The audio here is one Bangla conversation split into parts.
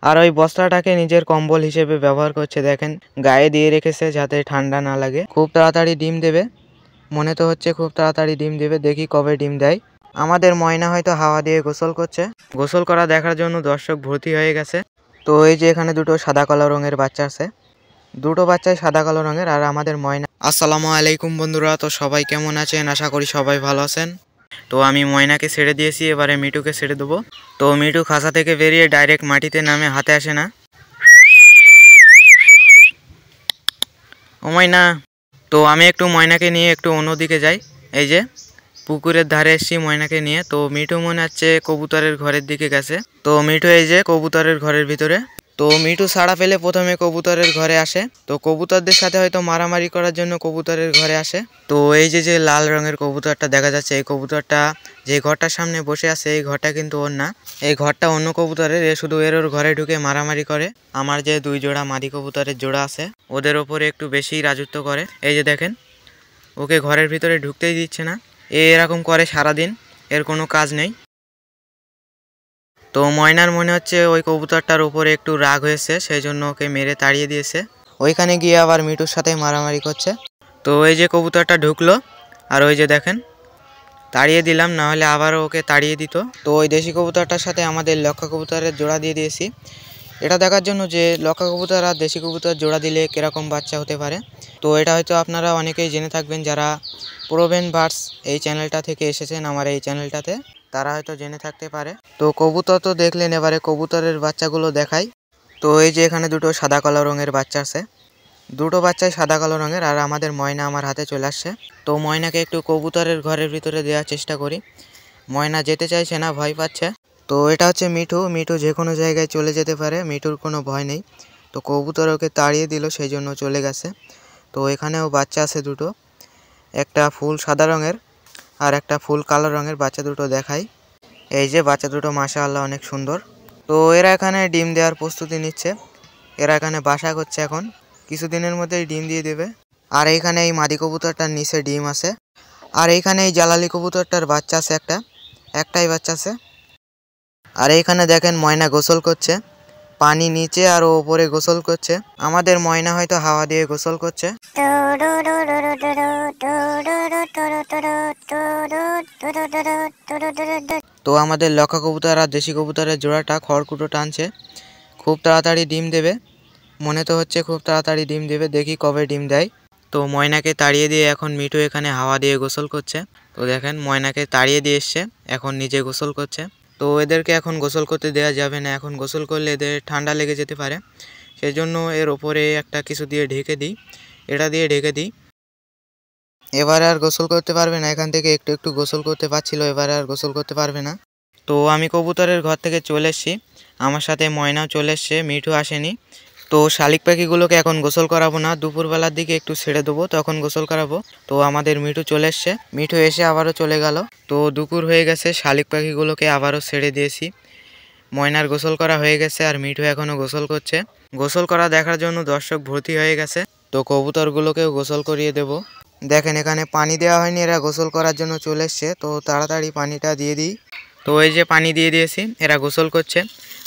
আর ওই বস্তাটাকে নিজের কম্বল হিসেবে ব্যবহার করছে। দেখেন গায়ে দিয়ে রেখেছে যাতে ঠান্ডা না লাগে। খুব তাড়াতাড়ি ডিম দেবে, মনে তো হচ্ছে খুব তাড়াতাড়ি ডিম দেবে। দেখি কবে ডিম দেয়। আমাদের ময়না হয়তো হাওয়া দিয়ে গোসল করছে। গোসল করা দেখার জন্য দর্শক ভর্তি হয়ে গেছে। তো এই যে এখানে দুটো সাদা কালো রঙের বাচ্চা আছে, দুটো বাচ্চাই সাদা কালো রঙের। আর আমাদের ময়না। আসসালামু আলাইকুম বন্ধুরা, তো সবাই কেমন আছেন? আশা করি সবাই ভালো আছেন। তো আমি ময়নাকে ছেড়ে দিয়েছি, এবারে মিঠুকে ছেড়ে দেবো। তো মিঠু খাঁচা থেকে বেরিয়ে ডাইরেক্ট মাটিতে নামে, হাতে আসে না। ও ময়না। তো আমি একটু ময়নাকে নিয়ে একটু অন্যদিকে যাই। এই যে পুকুরের ধারে এসছি ময়নাকে নিয়ে। তো মিঠু মনে হচ্ছে কবুতরের ঘরের দিকে গেছে। তো মিঠু এই যে কবুতরের ঘরের ভিতরে। তো মিঠু ছাড়া পেলে প্রথমে কবুতরের ঘরে আসে। তো কবুতরদের সাথে হয়তো মারামারি করার জন্য কবুতরের ঘরে আসে। তো এই যে যে লাল রঙের কবুতরটা দেখা যাচ্ছে, এই কবুতরটা যে ঘরটার সামনে বসে আছে এই ঘরটা কিন্তু ওর না, এই ঘরটা অন্য কবুতরের। এ শুধু এর ওর ঘরে ঢুকে মারামারি করে। আমার যে দুই জোড়া মাদি কবুতরের জোড়া আছে ওদের ওপরে একটু বেশি রাজত্ব করে। এই যে দেখেন ওকে ঘরের ভিতরে ঢুকতেই দিচ্ছে না। এরকম করে সারাদিন, এর কোনো কাজ নেই। তো ময়নার মনে হচ্ছে ওই কবুতরটার উপরে একটু রাগ হয়েছে, সেই জন্য ওকে মেরে তাড়িয়ে দিয়েছে। ওইখানে গিয়ে আবার মিঠুর সাথে মারামারি করছে। তো এই যে কবুতরটা ঢুকলো, আর ওই যে দেখেন তাড়িয়ে দিলাম, না হলে আবারও ওকে তাড়িয়ে দিত। তো ওই দেশি কবুতরটার সাথে আমাদের লক্ষা কবুতরের জোড়া দিয়ে দিয়েছি, এটা দেখার জন্য যে লক্ষা কবুতর আর দেশি কবুতর জোড়া দিলে কিরকম বাচ্চা হতে পারে। তো এটা হয়তো আপনারা অনেকেই জেনে থাকবেন, যারা প্রোভেন বার্ডস এই চ্যানেলটা থেকে এসেছেন আমার এই চ্যানেলটাতে, তারা হয়তো জেনে থাকতে পারে। তো কবুতর তো দেখলেন, এবারে কবুতরের বাচ্চাগুলো দেখাই। তো এই যে এখানে দুটো সাদা কালো রঙের বাচ্চা আছে, দুটো বাচ্চাই সাদা কালো রঙের। আর আমাদের ময়না আমার হাতে চলে আসছে। তো ময়নাকে একটু কবুতরের ঘরের ভিতরে দেওয়ার চেষ্টা করি। ময়না যেতে চাইছে না, ভয় পাচ্ছে। তো এটা হচ্ছে মিঠু, মিঠু যে কোনো জায়গায় চলে যেতে পারে, মিঠুর কোনো ভয় নেই। তো কবুতর ওকে তাড়িয়ে দিল, সেই জন্য চলে গেছে। তো এখানেও বাচ্চা আছে দুটো, একটা ফুল সাদা রঙের আর একটা ফুল কালো রঙের। বাচ্চা দুটো দেখাই। এই যে বাচ্চা দুটো মাশাআল্লাহ অনেক সুন্দর। তো এরা এখানে ডিম দেওয়ার প্রস্তুতি নিচ্ছে, এরা এখানে বাসা করছে, এখন কিছুদিনের মধ্যেই ডিম দিয়ে দেবে। আর এইখানে এই মাদি কবুতরটার নিচে ডিম আছে। আর এইখানে এই জালালি কবুতরটার বাচ্চা আছে, একটাই বাচ্চা আছে। আর এইখানে দেখেন ময়না গোসল করছে, পানি নিচে আর ওপরে গোসল করছে। আমাদের ময়না হয়তো হাওয়া দিয়ে গোসল করছে। তো আমাদের লক্ষা কবুতর আর দেশি কবুতরের জোড়াটা খড়কুটো টানছে, খুব তাড়াতাড়ি ডিম দেবে, মনে তো হচ্ছে খুব তাড়াতাড়ি ডিম দেবে। দেখি কবে ডিম দেয়। তো ময়নাকে তাড়িয়ে দিয়ে এখন মিঠু এখানে হাওয়া দিয়ে গোসল করছে। তো দেখেন ময়নাকে তাড়িয়ে দিয়ে এসছে, এখন নিজে গোসল করছে। তো এদেরকে এখন গোসল করতে দেওয়া যাবে না, এখন গোসল করলে এদের ঠান্ডা লেগে যেতে পারে, সেই জন্য এর ওপরে একটা কিছু দিয়ে ঢেকে দিই, এটা দিয়ে ঢেকে দিই। এবারে আর গোসল করতে পারবে না, এখান থেকে একটু একটু গোসল করতে পারছিল, এবারে আর গোসল করতে পারবে না। তো আমি কবুতরের ঘর থেকে চলে এসেছি, আমার সাথে ময়নাও চলে এসছে, মিঠু আসেনি। তো শালিক পাখিগুলোকে এখন গোসল করাবো না, দুপুরবেলার দিকে একটু ছেড়ে দেবো, তখন গোসল করাবো। তো আমাদের মিঠু চলে এসছে, মিঠু এসে আবারও চলে গেল। তো দুপুর হয়ে গেছে, শালিক পাখিগুলোকে আবারও ছেড়ে দিয়েছি। ময়নার গোসল করা হয়ে গেছে, আর মিঠু এখনও গোসল করছে। গোসল করা দেখার জন্য দর্শক ভর্তি হয়ে গেছে। তো কবুতরগুলোকেও গোসল করিয়ে দেব। দেখেন এখানে পানি দেওয়া হয়নি, এরা গোসল করার জন্য চলে এসছে। তো তাড়াতাড়ি পানিটা দিয়ে দিই। তো এই যে পানি দিয়ে দিয়েছি, এরা গোসল করছে।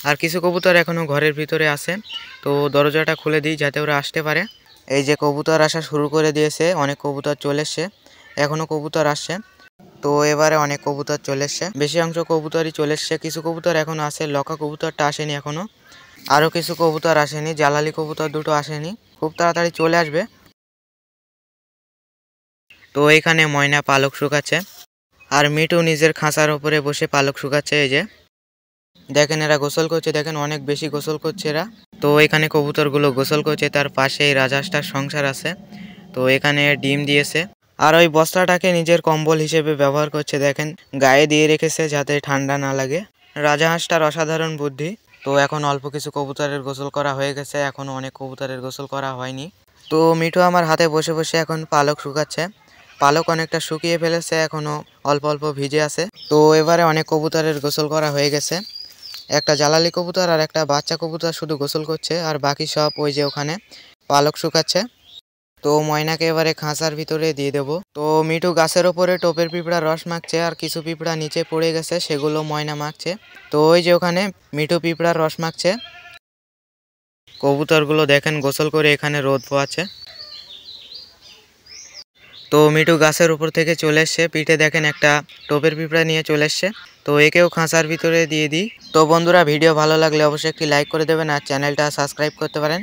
আর কিছু কবুতর এখনও ঘরের ভিতরে আছে, তো দরজাটা খুলে দিই যাতে ওরা আসতে পারে। এই যে কবুতর আসা শুরু করে দিয়েছে, অনেক কবুতর চলে এসছে, এখনও কবুতর আসছে। তো এবারে অনেক কবুতর চলে এসছে, বেশি অংশ কবুতরই চলে এসছে। কিছু কবুতর এখনও আছে, লক্ষা কবুতরটা আসেনি এখনও, আরও কিছু কবুতর আসেনি, জালালি কবুতর দুটো আসেনি, খুব তাড়াতাড়ি চলে আসবে। তো এখানে ময়না পালক শুকাচ্ছে, আর মিঠু নিজের খাঁচার উপরে বসে পালক শুকাচ্ছে। এই যে দেখেন এরা গোসল করছে, দেখেন অনেক বেশি গোসল করছে এরা। তো এখানে কবুতরগুলো গোসল করছে, তার পাশে এই রাজহাঁসটার সংসার আছে। তো এখানে ডিম দিয়েছে, আর ওই বস্তাটাকে নিজের কম্বল হিসেবে ব্যবহার করছে। দেখেন গায়ে দিয়ে রেখেছে যাতে ঠান্ডা না লাগে। রাজহাঁসটার অসাধারণ বুদ্ধি। তো এখন অল্প কিছু কবুতরের গোসল করা হয়ে গেছে, এখনও অনেক কবুতরের গোসল করা হয়নি। তো মিঠু আমার হাতে বসে বসে এখন পালক শুকাচ্ছে, পালক অনেকটা শুকিয়ে ফেলেছে, এখনও অল্প অল্প ভিজে আছে। তো এবারে অনেক কবুতরের গোসল করা হয়ে গেছে, একটা জালালি কবুতর আর একটা বাচ্চা কবুতর শুধু গোসল করছে, আর বাকি সব ওই যে ওখানে পালক শুকাচ্ছে। তো ময়নাকে এবারে খাঁচার ভিতরে দিয়ে দেবো। তো মিঠু গাছের ওপরে টোপের পিঁপড়া রস মাখছে, আর কিছু পিঁপড়া নিচে পড়ে গেছে, সেগুলো ময়না মাখছে। তো ওই যে ওখানে মিঠু পিঁপড়ার রস মাখছে। কবুতরগুলো দেখেন গোসল করে এখানে রোদ পোয়াচ্ছে। তো মিঠু গাছের উপর থেকে চলে এসছে, পিঠে দেখেন একটা টোপের পিঁপড়া নিয়ে চলে এসছে। তো একেও খাঁচার ভিতরে দিয়ে দিই। তো বন্ধুরা ভিডিও ভালো লাগলে অবশ্যই একটি লাইক করে দেবেন আর চ্যানেলটা সাবস্ক্রাইব করতে পারেন।